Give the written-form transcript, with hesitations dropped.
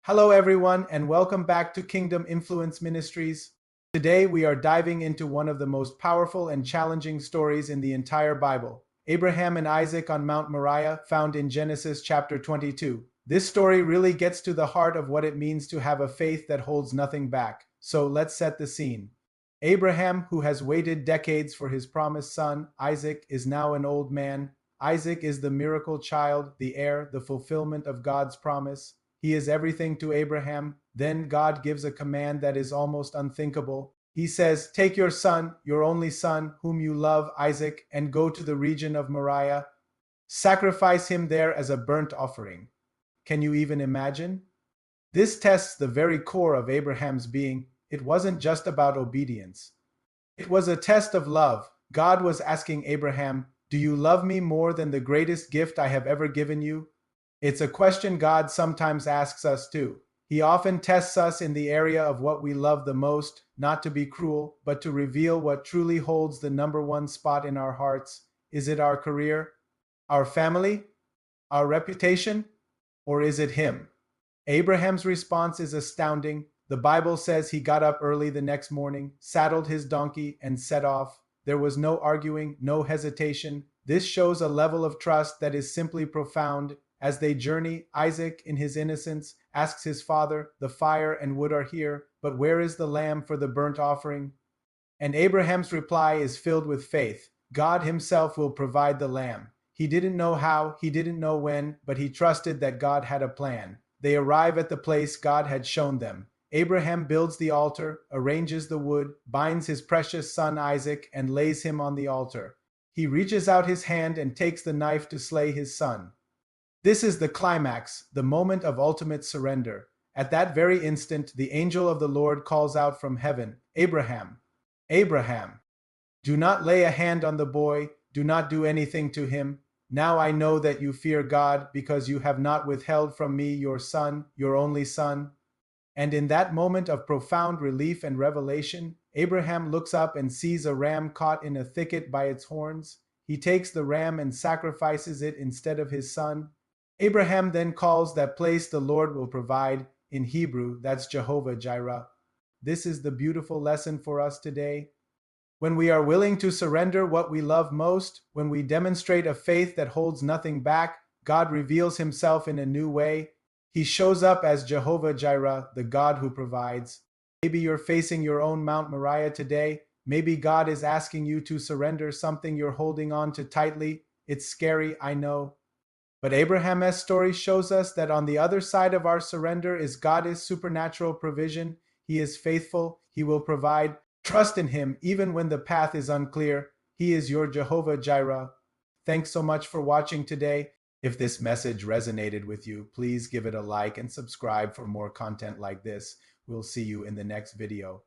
Hello, everyone, and welcome back to Kingdom Influence Ministries. Today, we are diving into one of the most powerful and challenging stories in the entire Bible, Abraham and Isaac on Mount Moriah, found in Genesis chapter 22. This story really gets to the heart of what it means to have a faith that holds nothing back. So let's set the scene. Abraham, who has waited decades for his promised son, Isaac, is now an old man. Isaac is the miracle child, the heir, the fulfillment of God's promise. He is everything to Abraham. Then God gives a command that is almost unthinkable. He says, "Take your son, your only son, whom you love, Isaac, and go to the region of Moriah. Sacrifice him there as a burnt offering." Can you even imagine? This tests the very core of Abraham's being. It wasn't just about obedience. It was a test of love. God was asking Abraham, "Do you love me more than the greatest gift I have ever given you?" It's a question God sometimes asks us too. He often tests us in the area of what we love the most, not to be cruel, but to reveal what truly holds the number one spot in our hearts. Is it our career, our family, our reputation, or is it Him? Abraham's response is astounding. The Bible says he got up early the next morning, saddled his donkey, and set off. There was no arguing, no hesitation. This shows a level of trust that is simply profound. As they journey, Isaac, in his innocence, asks his father, "The fire and wood are here, but where is the lamb for the burnt offering?" And Abraham's reply is filled with faith. God himself will provide the lamb. He didn't know how, he didn't know when, but he trusted that God had a plan. They arrive at the place God had shown them. Abraham builds the altar, arranges the wood, binds his precious son Isaac, and lays him on the altar. He reaches out his hand and takes the knife to slay his son. This is the climax, the moment of ultimate surrender. At that very instant, the angel of the Lord calls out from heaven, "Abraham, Abraham, do not lay a hand on the boy, do not do anything to him. Now I know that you fear God, because you have not withheld from me your son, your only son." And in that moment of profound relief and revelation, Abraham looks up and sees a ram caught in a thicket by its horns. He takes the ram and sacrifices it instead of his son. Abraham then calls that place "the Lord will provide." In Hebrew, that's Jehovah Jireh. This is the beautiful lesson for us today. When we are willing to surrender what we love most, when we demonstrate a faith that holds nothing back, God reveals himself in a new way. He shows up as Jehovah Jireh, the God who provides. Maybe you're facing your own Mount Moriah today. Maybe God is asking you to surrender something you're holding on to tightly. It's scary, I know. But Abraham's story shows us that on the other side of our surrender is God's supernatural provision. He is faithful. He will provide. Trust in him even when the path is unclear. He is your Jehovah Jireh. Thanks so much for watching today. If this message resonated with you, please give it a like and subscribe for more content like this. We'll see you in the next video.